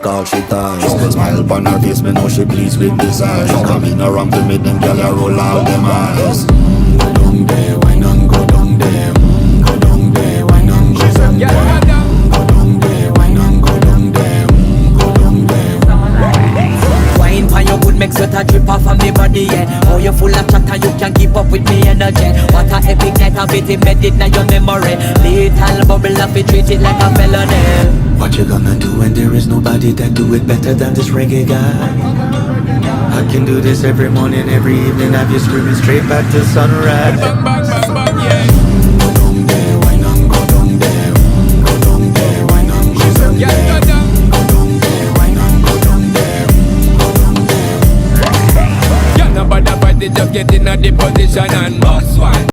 Call she ties, smile upon her face, me know she pleased with this eyes. Coming around to make them gyal a roll out them eyes. Go down there, why not go down there? Go down there, why not go down there? Go down there, why not go down there? Go down there. Wine for your good make sweat a drip off of me body, yeah. Oh, you full of chatter, you can keep up with me energy. What a epic night of it embedded in your memory. Little bubble up, it treat it like a felony. What you gonna do when there is nobody that do it better than this reggae guy? I can do this every morning, every evening, have you screaming straight back to sunrise. Bang, bang, bang, bang, yeah. Go down there, why not go down there? Go down there, why not go down there? Yeah, yeah, yeah. Go down there, why not go down there? Go down there. Yeah, nobody fight it, just get in a the position and boss one.